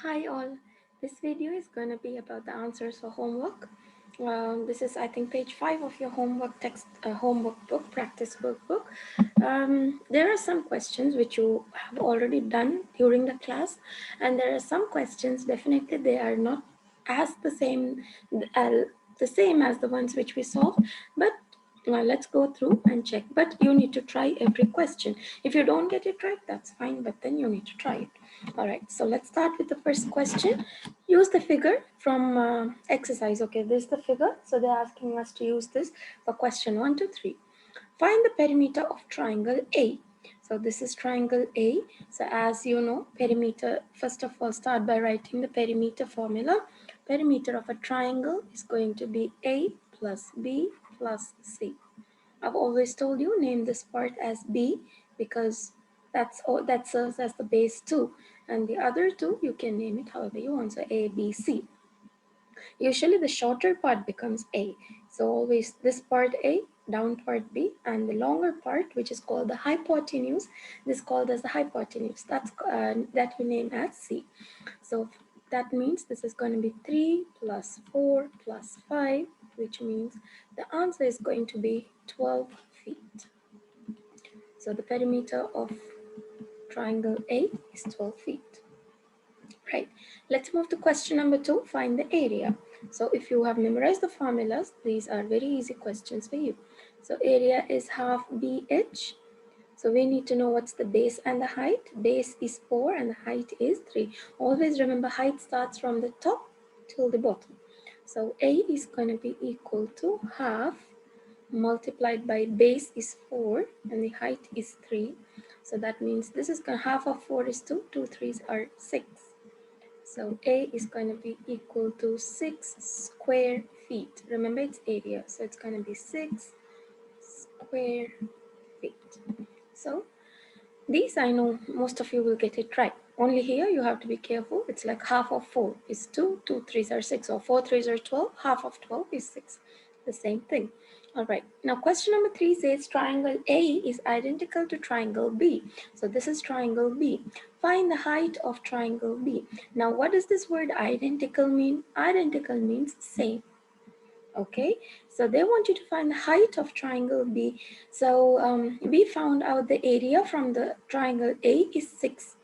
Hi all, this video is going to be about the answers for homework. This is I think page 5 of your homework text, homework book, practice workbook. There are some questions which you have already done during the class, and there are some questions definitely they are not as uh, the same as the ones which we solved, but let's go through and check. But you need to try every question. If you don't get it right, that's fine, but then you need to try it. All right, so let's start with the first question. Use the figure from exercise. Okay, this is the figure. So they're asking us to use this for question 1 to 3. Find the perimeter of triangle A. So this is triangle A. So as you know, perimeter, first of all, start by writing the perimeter formula. Perimeter of a triangle is going to be A plus B plus C. I've always told you name this part as B because that serves as the base too, and the other two you can name it however you want. So A, B, C. Usually the shorter part becomes A. So always this part A, down part B, and the longer part, which is called the hypotenuse, this is called as the hypotenuse. That we name as C. So that means this is going to be 3 plus 4 plus 5, which means the answer is going to be 12 feet. So the perimeter of triangle A is 12 feet. Right, let's move to question number 2, find the area. So if you have memorized the formulas, these are very easy questions for you. So area is half BH. So we need to know what's the base and the height. Base is 4 and the height is 3. Always remember height starts from the top till the bottom. So A is going to be equal to half multiplied by base is 4 and the height is 3. So that means this is going to half of 4 is 2, 2 3s are 6. So A is going to be equal to 6 square feet. Remember its area, so it's going to be 6 square feet. So these I know most of you will get it right. Only here you have to be careful. It's like half of 4 is 2, 2 3s are 6, or 4 3s are 12, half of 12 is 6. The same thing. All right, now question number 3 says triangle A is identical to triangle B. So this is triangle B. Find the height of triangle B. Now what does this word identical mean? Identical means same. Okay, so they want you to find the height of triangle B. So we found out the area from the triangle A is 6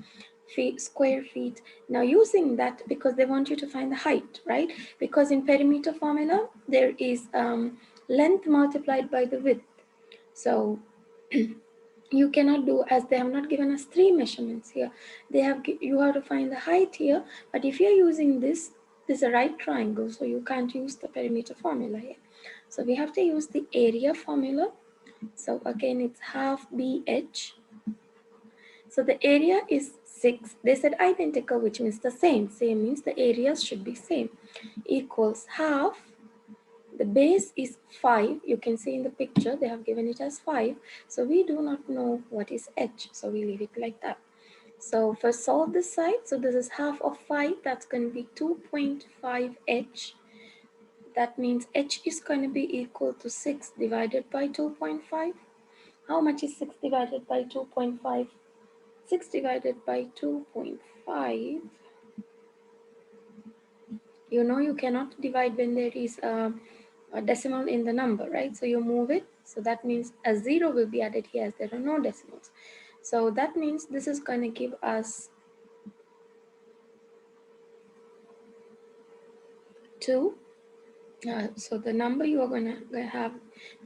square feet. Now using that, because they want you to find the height, right? Because in perimeter formula, there is length multiplied by the width. So you cannot do, as they have not given us 3 measurements here. You have to find the height here, but if you're using this is a right triangle, so you can't use the perimeter formula here. So we have to use the area formula. So again, it's half BH. So the area is 6. They said identical, which means the same. Same means the areas should be same. Equals half. The base is 5. You can see in the picture, they have given it as 5. So we do not know what is h. So we leave it like that. So first solve this side. So this is half of 5. That's going to be 2.5 h. That means h is going to be equal to 6 divided by 2.5. How much is 6 divided by 2.5? 6 divided by 2.5. You know you cannot divide when there is a decimal in the number, right? So you move it. So that means a 0 will be added here as there are no decimals. So that means this is going to give us 2. So the number you are going to have,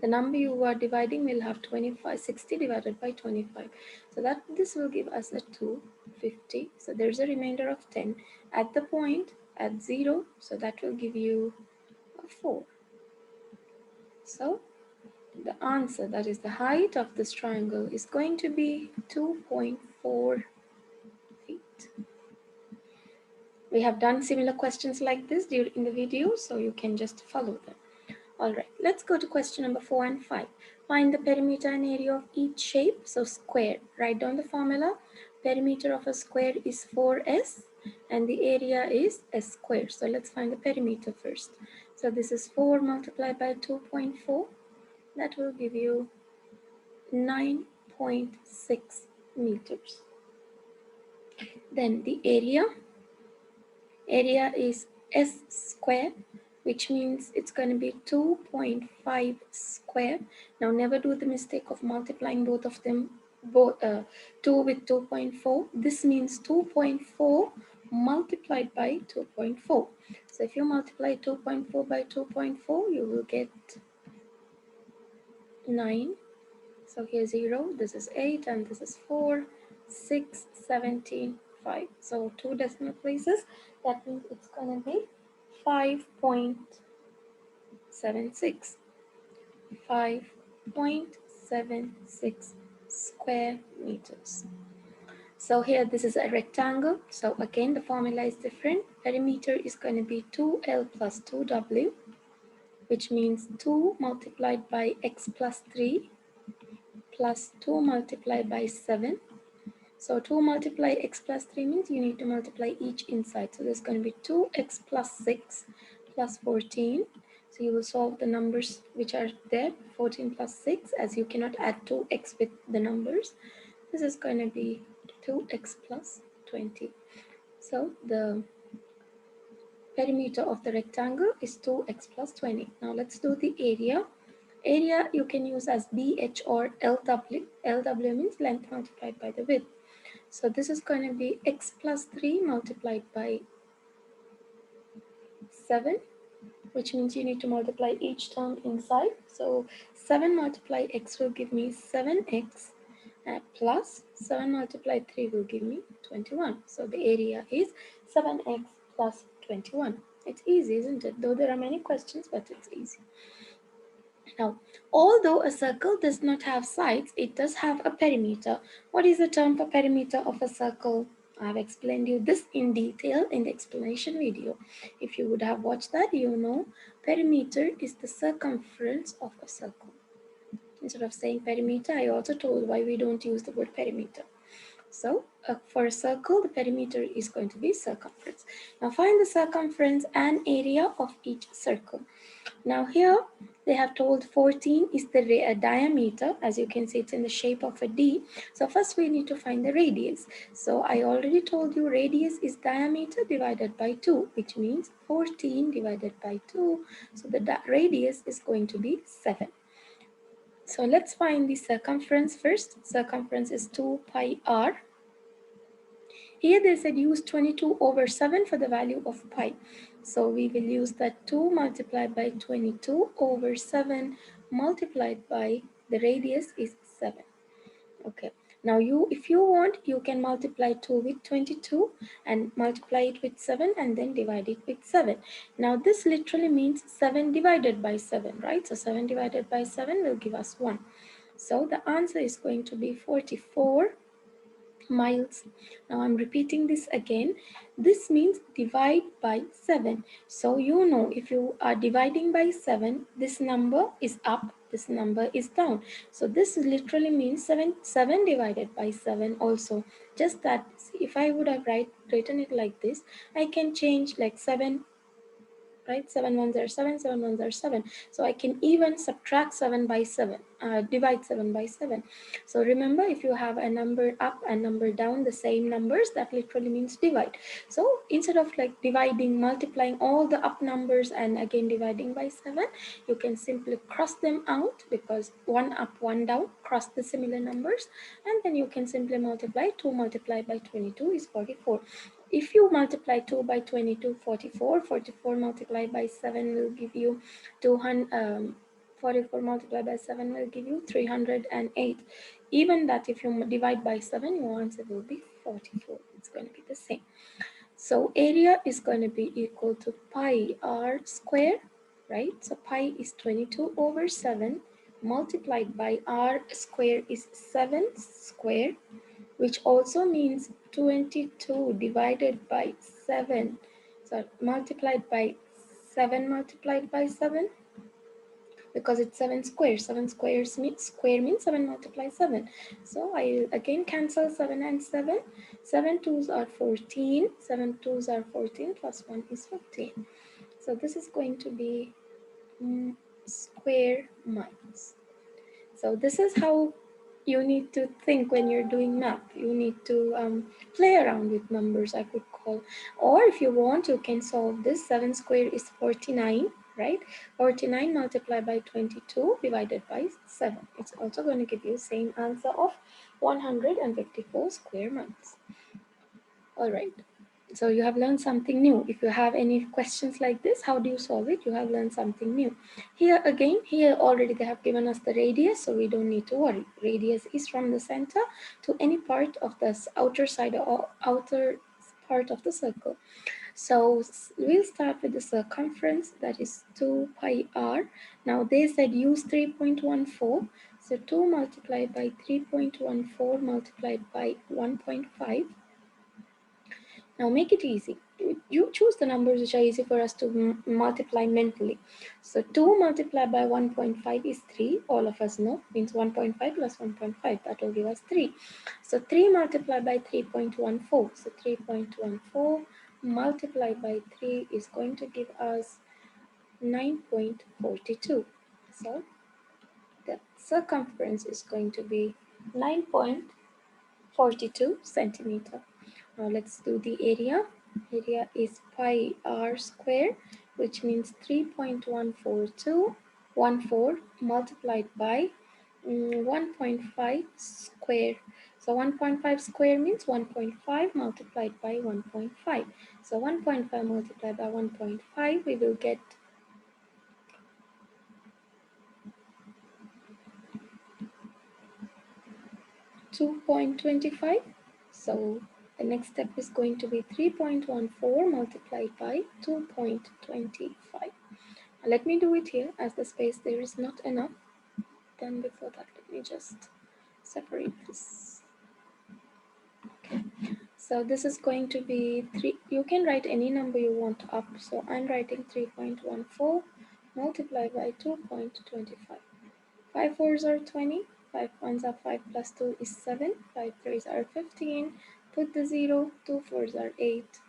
the number you are dividing will have 25, 60 divided by 25. So that this will give us a 250. So there's a remainder of 10 at the point at 0. So that will give you a 4. So the answer, that is the height of this triangle, is going to be 2.4 feet. We have done similar questions like this during the video, so you can just follow them. All right, let's go to question number 4 and 5. Find the perimeter and area of each shape. So square, write down the formula. Perimeter of a square is 4s and the area is s squared. So let's find the perimeter first. So this is 4 multiplied by 2.4. That will give you 9.6 meters. Then the area Area is S square, which means it's going to be 2.5 square. Now never do the mistake of multiplying both of them, 2 with 2.4. This means 2.4 multiplied by 2.4. So if you multiply 2.4 by 2.4, you will get 9. So here 0, this is 8, and this is 4, 6, 17, 5. So 2 decimal places, that means it's going to be 5.76. 5.76 square meters. So here this is a rectangle. So again the formula is different. Perimeter is going to be 2L plus 2W, which means 2 multiplied by x plus 3 plus 2 multiplied by 7. So 2 multiply x plus 3 means you need to multiply each inside. So there's going to be 2x plus 6 plus 14. So you will solve the numbers which are there, 14 plus 6, as you cannot add 2x with the numbers. This is going to be 2x plus 20. So the perimeter of the rectangle is 2x plus 20. Now let's do the area. Area you can use as BH or LW. LW means length multiplied by the width. So this is going to be x plus 3 multiplied by 7, which means you need to multiply each term inside. So 7 multiply x will give me 7x plus 7 multiplied 3 will give me 21. So the area is 7x plus 21. It's easy, isn't it? Though there are many questions, but it's easy. Now, although a circle does not have sides, it does have a perimeter. What is the term for perimeter of a circle? I have explained you this in detail in the explanation video. If you would have watched that, you know perimeter is the circumference of a circle. Instead of saying perimeter, I also told why we don't use the word perimeter. So for a circle, the perimeter is going to be circumference. Now find the circumference and area of each circle. Now here they have told 14 is the diameter. As you can see, it's in the shape of a D. So first we need to find the radius. So I already told you radius is diameter divided by 2, which means 14 divided by 2. So the radius is going to be 7. So let's find the circumference first. Circumference is 2 pi r. Here they said use 22 over 7 for the value of pi. So we will use that 2 multiplied by 22 over 7 multiplied by the radius is 7. Okay. Now if you want, you can multiply 2 with 22 and multiply it with 7 and then divide it with 7. Now this literally means 7 divided by 7, right? So 7 divided by 7 will give us 1. So the answer is going to be 44 miles. Now I'm repeating this again. This means divide by 7. So you know if you are dividing by 7, this number is up, this number is down. So this literally means 7 divided by 7 also. Just that, see, if I would have written it like this, I can change like 7, right? 7 ones are 7, 7 ones are 7. So I can even subtract 7 by 7, divide 7 by 7. So remember, if you have a number up and number down, the same numbers, that literally means divide. So instead of like dividing, multiplying all the up numbers and again dividing by 7, you can simply cross them out, because one up, one down, cross the similar numbers, and then you can simply multiply. 2 multiplied by 22 is 44. If you multiply 2 by 22, 44. 44 multiplied by 7 will give you 200. 44 multiplied by 7 will give you 308. Even that, if you divide by 7, your answer will be 44. It's going to be the same. So area is going to be equal to pi r square, right? So pi is 22 over 7 multiplied by r square is 7 square, which also means 22 divided by 7. So multiplied by 7 multiplied by 7, because it's 7 squares. 7 squares means square means 7 multiplied 7. So I again cancel 7 and 7. 7 twos are 14. 7 twos are 14 plus 1 is 15. So this is going to be square miles. So this is how You need to think when you're doing math. You need to play around with numbers, I could call. Or if you want, you can solve this. 7 square is 49, right? 49 multiplied by 22 divided by 7. It's also going to give you the same answer of 154 square months. All right. So you have learned something new. If you have any questions like this, how do you solve it? You have learned something new. Here again, here already they have given us the radius, so we don't need to worry. Radius is from the center to any part of the outer side or outer part of the circle. So we'll start with the circumference, that is 2 pi r. Now they said use 3.14. So 2 multiplied by 3.14 multiplied by 1.5. Now make it easy. You choose the numbers which are easy for us to multiply mentally. So 2 multiplied by 1.5 is 3. All of us know, means 1.5 plus 1.5. That will give us 3. So 3 multiplied by 3.14. So 3.14 multiplied by 3 is going to give us 9.42. So the circumference is going to be 9.42 centimeter. Now let's do the area. Area is pi r square, which means 3.14214 multiplied by 1.5 square. So 1.5 square means 1.5 multiplied by 1.5. So 1.5 multiplied by 1.5, we will get 2.25. So the next step is going to be 3.14 multiplied by 2.25. Let me do it here, as the space there is not enough. Then before that, let me just separate this. Okay. So this is going to be 3. You can write any number you want up. So I'm writing 3.14 multiplied by 2.25. 5 fours are 20, 5 ones are 5 plus 2 is 7, 5 threes are 15, put the 0, 2 fours are 8,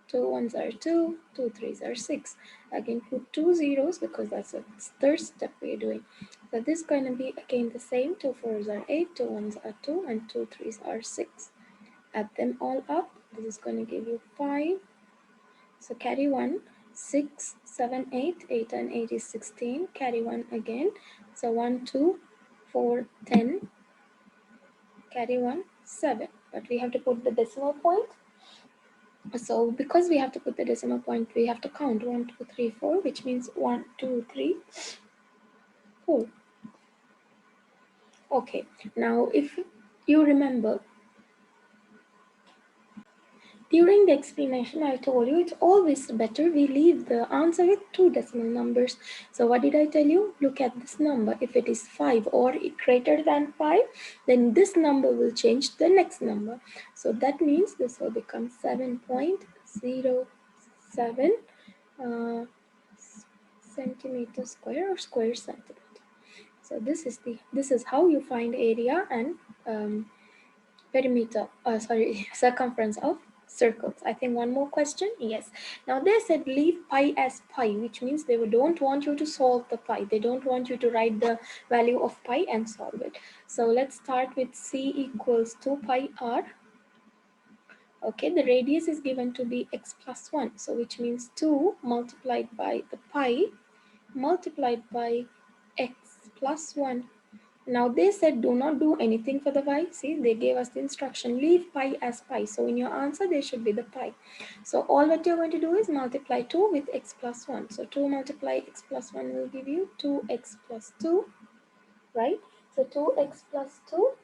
2 ones are 2, 2 threes are 6. Again put 2 zeros because that's the third step we're doing. So this is going to be again the same, 2 fours are 8, 2 ones are 2, and 2 threes are 6. Add them all up, this is going to give you 5. So carry 1, 6, 7, 8, 8 and 8 is 16, carry 1 again. So 1, 2, 4, 10, carry 1, 7. But we have to put the decimal point. So because we have to put the decimal point, we have to count 1, 2, 3, 4, which means 1, 2, 3, 4. Okay, now if you remember, during the explanation, I told you it's always better we leave the answer with 2 decimal numbers. So what did I tell you? Look at this number. If it is 5 or greater than 5, then this number will change to the next number. So that means this will become 7.07 centimeter square or square centimeter. So this is how you find area and perimeter, circumference of circles. I think one more question. Yes. Now they said leave pi as pi, which means they don't want you to solve the pi. They don't want you to write the value of pi and solve it. So let's start with c equals 2 pi r. Okay, the radius is given to be x plus 1. So which means 2 multiplied by the pi multiplied by x plus 1. Now they said do not do anything for the y. See, they gave us the instruction, leave pi as pi. So in your answer, there should be the pi. So all what you're going to do is multiply 2 with x plus 1. So 2 multiply x plus 1 will give you 2x plus 2, right? So 2x plus 2,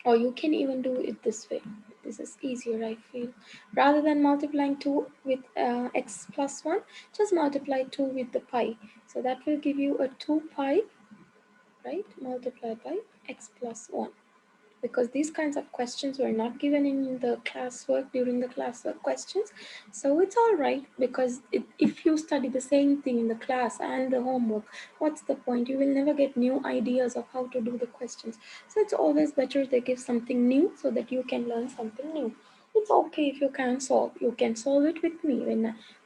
or you can even do it this way. This is easier, I feel. Rather than multiplying 2 with x plus 1, just multiply 2 with the pi. So that will give you a 2 pi, right, multiplied by x plus 1. Because these kinds of questions were not given in the classwork during the classwork questions. So it's all right, because if you study the same thing in the class and the homework, what's the point? You will never get new ideas of how to do the questions. So it's always better they give something new so that you can learn something new. It's okay if you can't solve. You can solve it with me.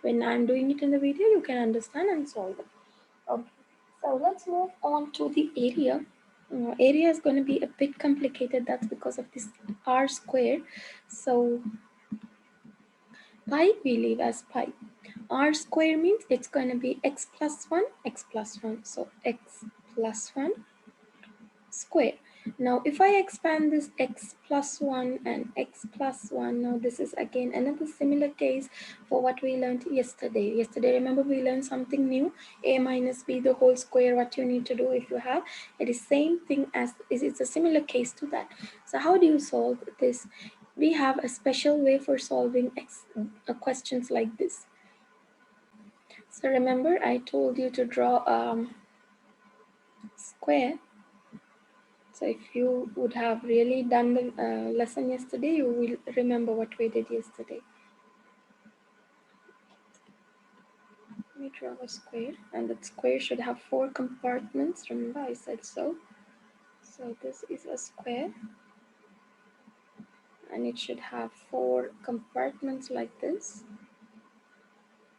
When I'm doing it in the video, you can understand and solve it. Okay. So let's move on to the area. Area is going to be a bit complicated. That's because of this r square. So pi we leave as pi. R square means it's going to be x plus 1, x plus 1. So x plus 1 square. Now if I expand this x plus 1 and x plus 1, now this is again another similar case for what we learned yesterday. Remember we learned something new, a minus b the whole square. What you need to do if you have it is same thing as it's a similar case to that. So how do you solve this? We have a special way for solving questions like this. So remember I told you to draw square. So if you would have really done the lesson yesterday, you will remember what we did yesterday. Let me draw a square, and that square should have 4 compartments. Remember I said so. So this is a square, and it should have 4 compartments like this.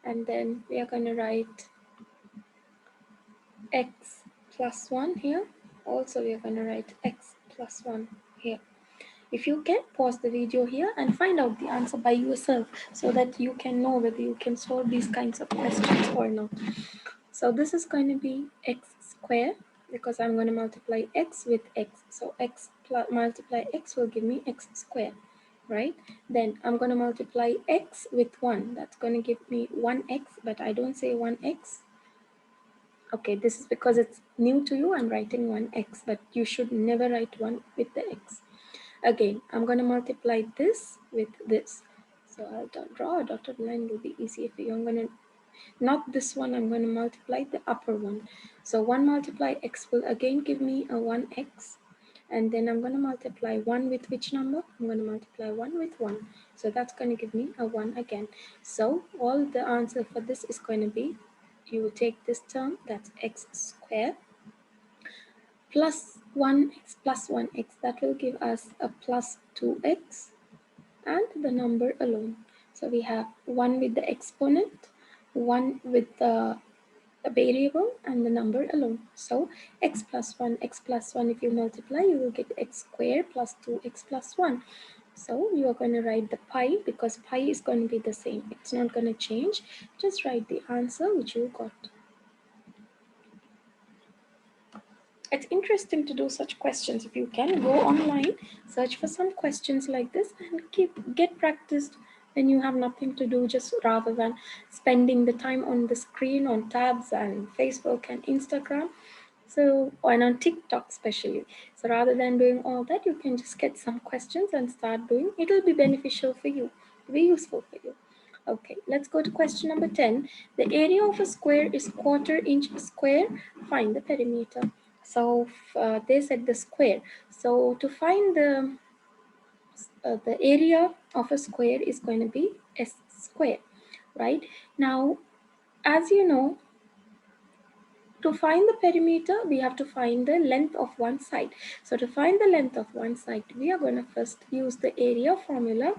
And then we are going to write x plus 1 here. Also we are going to write x plus 1 here. If you can, pause the video here and find out the answer by yourself so that you can know whether you can solve these kinds of questions or not. So this is going to be x squared because I'm going to multiply x with x. So x plus multiply x will give me x squared, right? Then I'm going to multiply x with 1. That's going to give me 1x, but I don't say 1x. Okay, this is because it's new to you. I'm writing 1x, but you should never write 1 with the x. Again, I'm going to multiply this with this. So I'll draw a dotted line, will be easy for you. I'm going to, not this one, I'm going to multiply the upper one. So 1 multiply x will again give me a 1x. And then I'm going to multiply 1 with which number? I'm going to multiply 1 with 1. So that's going to give me a 1 again. So all the answer for this is going to be, you will take this term, that's x squared, plus 1x plus 1x, that will give us a plus 2x and the number alone. So we have 1 with the exponent, 1 with the variable, and the number alone. So x plus 1, if you multiply, you will get x squared plus 2x plus 1. So you are going to write the pi because pi is going to be the same. It's not going to change. Just write the answer which you got. It's interesting to do such questions. If you can, go online, search for some questions like this and get practiced when you have nothing to do, just rather than spending the time on the screen on tabs and Facebook and Instagram. So, and on TikTok especially. So rather than doing all that, you can just get some questions and start doing. It'll be beneficial for you, be useful for you. Okay, let's go to question number 10. The area of a square is quarter-inch square. Find the perimeter. So they said the square. So to find the area of a square is going to be s square, right? Now, as you know, to find the perimeter, we have to find the length of one side. So to find the length of one side, we are going to first use the area formula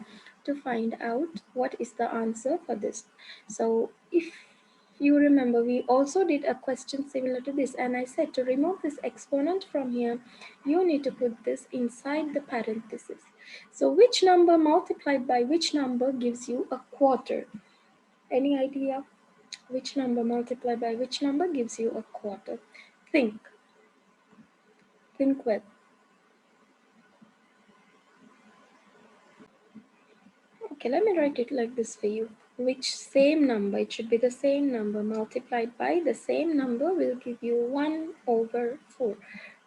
to find out what is the answer for this. So if you remember, we also did a question similar to this, and I said to remove this exponent from here, you need to put this inside the parenthesis. So which number multiplied by which number gives you a quarter? Any idea? Which number multiplied by which number gives you a quarter? Think well. Okay, let me write it like this for you. Which same number, it should be the same number multiplied by the same number will give you 1 over 4.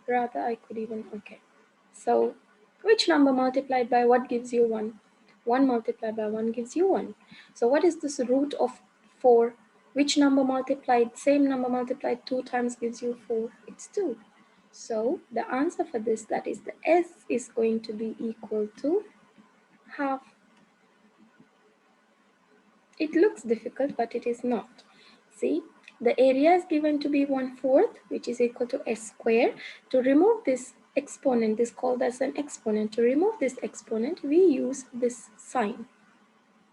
Rather, I could even, okay. So, which number multiplied by what gives you 1? 1 multiplied by 1 gives you 1. So, what is this root of 4? Which number multiplied, same number multiplied 2 times gives you 4? It's 2. So, the answer for this, that is the S, is going to be equal to half. It looks difficult, but it is not. See, the area is given to be 1/4, which is equal to s squared. To remove this exponent, this called as an exponent. To remove this exponent, we use this sign.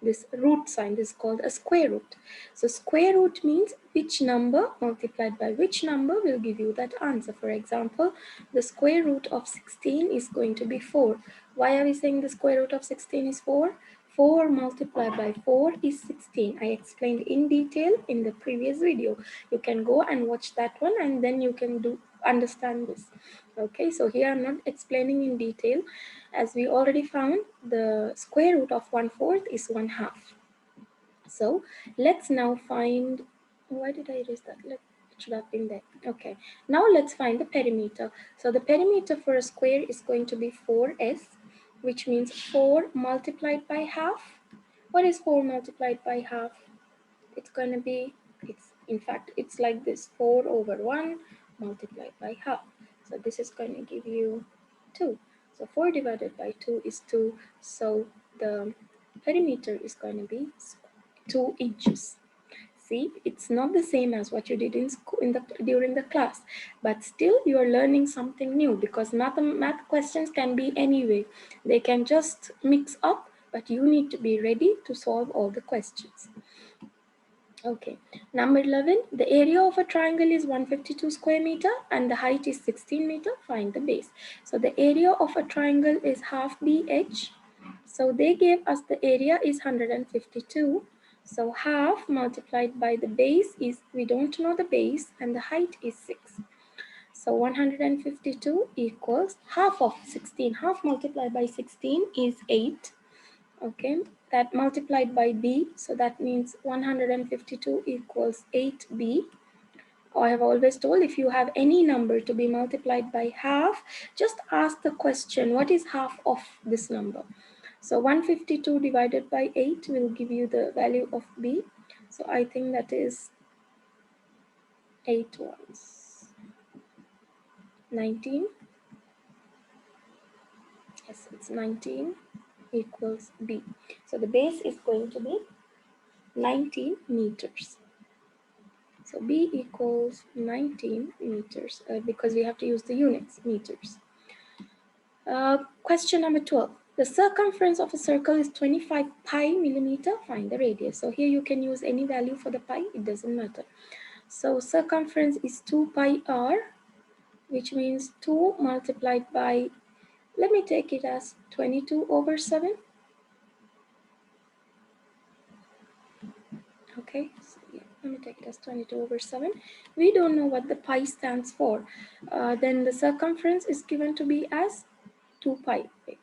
this root sign. This is called a square root. So square root means which number multiplied by which number will give you that answer. For example, the square root of 16 is going to be 4. Why are we saying the square root of 16 is 4? 4 multiplied by 4 is 16. I explained in detail in the previous video. You can go and watch that one, and then you can understand this. Okay, so here I'm not explaining in detail. As we already found, the square root of 1/4 is 1/2. So let's now find, why did I erase that? It should have been there. Okay, now let's find the perimeter. So the perimeter for a square is going to be 4s, which means 4 multiplied by half. What is 4 multiplied by half? It's going to be, in fact, it's like this, 4 over 1 multiplied by half. So this is going to give you 2. So 4 divided by 2 is 2. So the perimeter is going to be 2 inches. See, it's not the same as what you did in school during the class, but still you are learning something new, because math questions can be anyway. They can just mix up, but you need to be ready to solve all the questions. Okay, number 11, the area of a triangle is 152 square meter and the height is 16 meter. Find the base. So the area of a triangle is half BH. So they gave us the area is 152. So half multiplied by the base is, we don't know the base, and the height is 6. So 152 equals half of 16. Half multiplied by 16 is 8. Okay, that multiplied by b, so that means 152 equals 8b. I have always told, if you have any number to be multiplied by half, just ask the question, what is half of this number? So 152 divided by 8 will give you the value of b. So I think that is 8 ones 19. Yes, it's 19 equals b. So the base is going to be 19 meters. So B equals 19 meters, because we have to use the units, meters. Question number 12. The circumference of a circle is 25 pi millimeter. Find the radius. So here you can use any value for the pi. It doesn't matter. So circumference is 2 pi r, which means 2 multiplied by, let me take it as 22 over 7. Okay, so yeah, let me take it as 22 over 7. We don't know what the pi stands for. Then the circumference is given to be as 2 pi. Wait,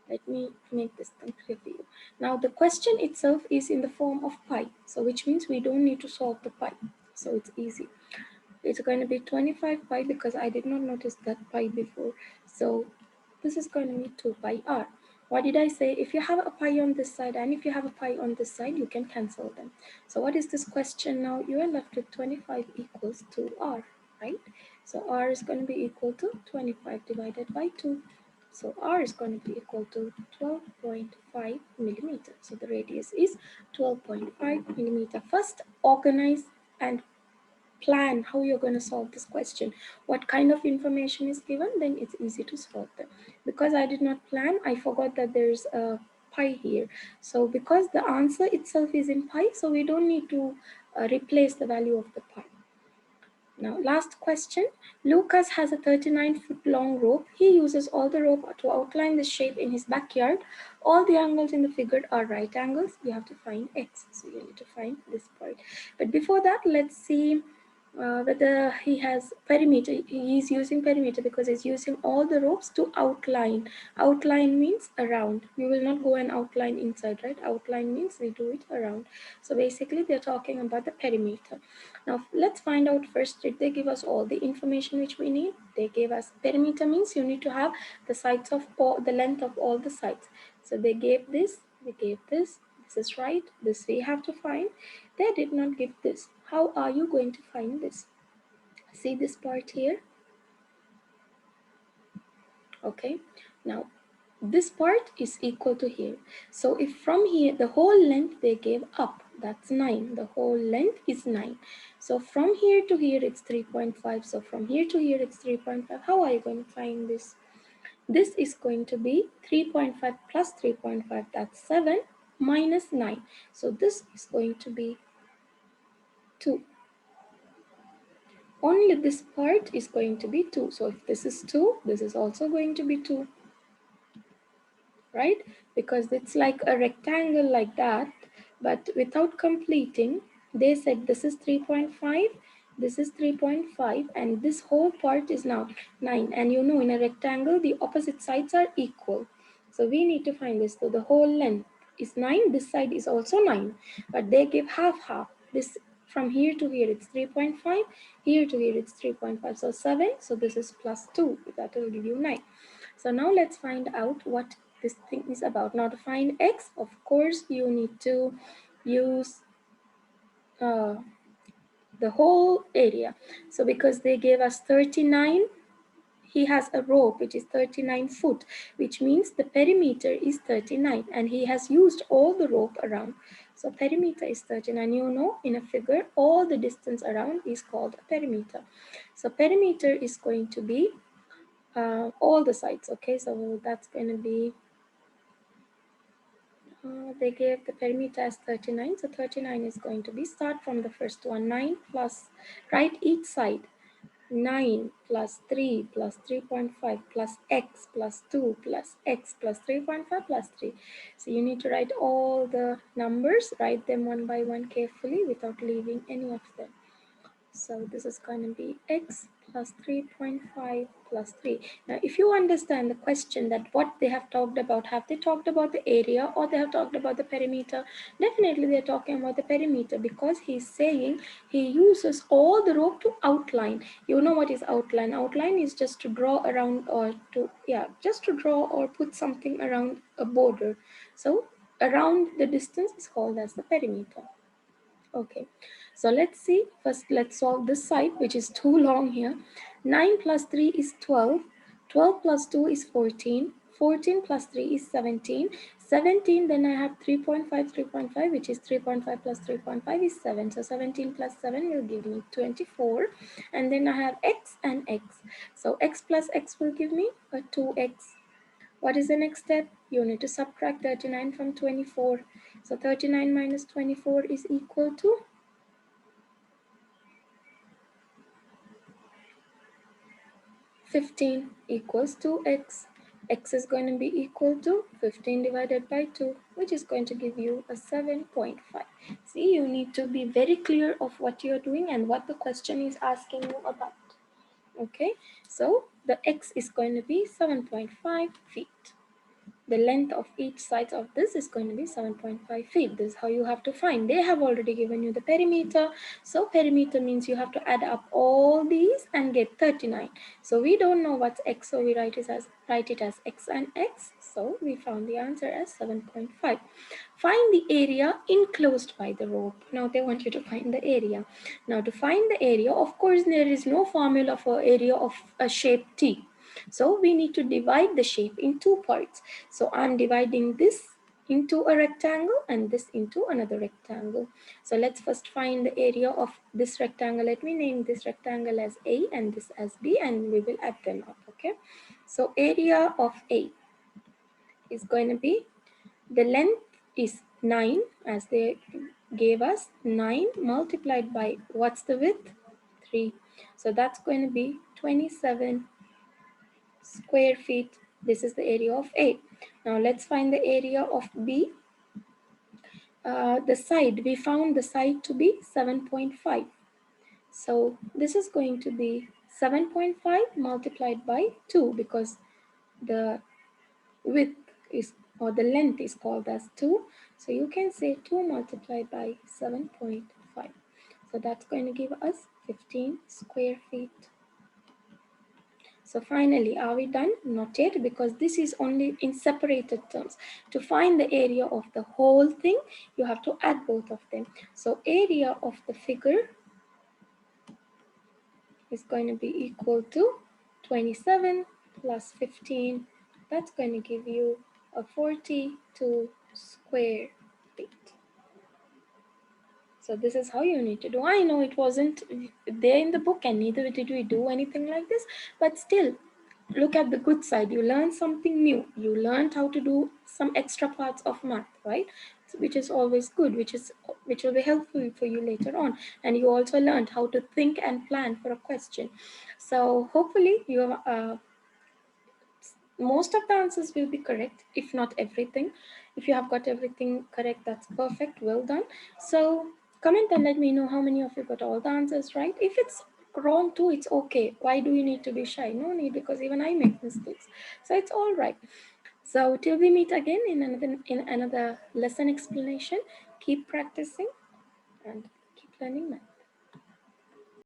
let me make this thing clear for you. Now the question itself is in the form of pi, so which means we don't need to solve the pi. So it's easy. It's going to be 25 pi, because I did not notice that pi before. So this is going to be 2 pi r. What did I say? If you have a pi on this side and if you have a pi on this side, you can cancel them. So what is this question now? You are left with 25 equals 2r, right? So r is going to be equal to 25 divided by 2. So r is going to be equal to 12.5 millimeter. So the radius is 12.5 millimeter. First, organize and plan how you're going to solve this question. What kind of information is given, then it's easy to solve them. Because I did not plan, I forgot that there's a pi here. So because the answer itself is in pi, so we don't need to replace the value of the pi. Now, last question. Lucas has a 39-foot long rope. He uses all the rope to outline the shape in his backyard. All the angles in the figure are right angles. You have to find x. So you need to find this part. But before that, let's see whether he has perimeter. He is using perimeter because he's using all the ropes to outline. Outline means around. We will not go and outline inside, right? Outline means we do it around. So basically, they're talking about the perimeter. Now, let's find out first, did they give us all the information which we need? They gave us perimeter means you need to have the sides of all, the length of all the sides. So they gave this, they gave this is right, this we have to find. They did not give this. How are you going to find this? See this part here? Okay, now this part is equal to here. So if from here, the whole length they gave up, that's 9. The whole length is 9. So from here to here, it's 3.5. So from here to here, it's 3.5. How are you going to find this? This is going to be 3.5 plus 3.5, that's 7. minus 9. So this is going to be 2. Only this part is going to be 2. So if this is 2, this is also going to be 2. Right? Because it's like a rectangle like that, but without completing, they said this is 3.5, this is 3.5, and this whole part is now 9. And you know, in a rectangle, the opposite sides are equal. So we need to find this. So the whole length is 9, this side is also 9, but they give half half. This from here to here it's 3.5, here to here it's 3.5, so 7. So this is plus 2, that will give you 9. So now let's find out what this thing is about. Now to find x, of course, you need to use the whole area. So because they gave us 39, he has a rope which is 39 foot, which means the perimeter is 39, and he has used all the rope around. So perimeter is 39. You know, in a figure, all the distance around is called a perimeter. So perimeter is going to be all the sides. Okay, so that's going to be they gave the perimeter as 39, so 39 is going to be, start from the first one, 9 plus, write each side, 9 plus 3 plus 3.5 plus x plus 2 plus x plus 3.5 plus 3. So you need to write all the numbers, write them one by one carefully without leaving any of them. So this is going to be x plus 3.5 plus 3. Now, if you understand the question that what they have talked about, have they talked about the area or they have talked about the perimeter? Definitely they're talking about the perimeter, because he's saying he uses all the rope to outline. You know what is outline? Outline is just to draw around, or to, yeah, just to draw or put something around a border. So around the distance is called as the perimeter. Okay, so let's see. First, let's solve this side, which is too long here. 9 plus 3 is 12. 12 plus 2 is 14. 14 plus 3 is 17. 17, then I have 3.5, 3.5, which is 3.5 plus 3.5 is 7. So 17 plus 7 will give me 24. And then I have x and x. So x plus x will give me a 2x. What is the next step? You need to subtract 39 from 24. So 39 minus 24 is equal to 15 equals to x. X is going to be equal to 15 divided by 2, which is going to give you a 7.5. See, you need to be very clear of what you're doing and what the question is asking you about. Okay, so the x is going to be 7.5 feet. The length of each side of this is going to be 7.5 feet. This is how you have to find. They have already given you the perimeter. So perimeter means you have to add up all these and get 39. So we don't know what's x, so we write it as x and x. So we found the answer as 7.5. Find the area enclosed by the rope. Now they want you to find the area. Now to find the area, of course, there is no formula for area of a shape T. So we need to divide the shape in two parts. So I'm dividing this into a rectangle and this into another rectangle. So let's first find the area of this rectangle. Let me name this rectangle as A and this as B, and we will add them up, okay? So area of A is going to be, the length is 9, as they gave us, 9 multiplied by, what's the width? 3. So that's going to be 27 square feet. This is the area of A. Now let's find the area of B. The side, we found the side to be 7.5. So this is going to be 7.5 multiplied by 2, because the width is, or the length is called as 2. So you can say 2 multiplied by 7.5. So that's going to give us 15 square feet. So finally, are we done? Not yet, because this is only in separated terms. To find the area of the whole thing, you have to add both of them. So area of the figure is going to be equal to 27 plus 15. That's going to give you a 42 square feet. So this is how you need to do. I know it wasn't there in the book, and neither did we do anything like this, but still, look at the good side. You learned something new. You learned how to do some extra parts of math, right? which is always good, which will be helpful for you later on. And you also learned how to think and plan for a question. So hopefully you have most of the answers will be correct, if not everything. If you have got everything correct, that's perfect, well done. So comment and let me know how many of you got all the answers right. If it's wrong too, it's okay. Why do you need to be shy? No need, because even I make mistakes, so it's all right. So till we meet again in another lesson explanation, keep practicing and keep learning math.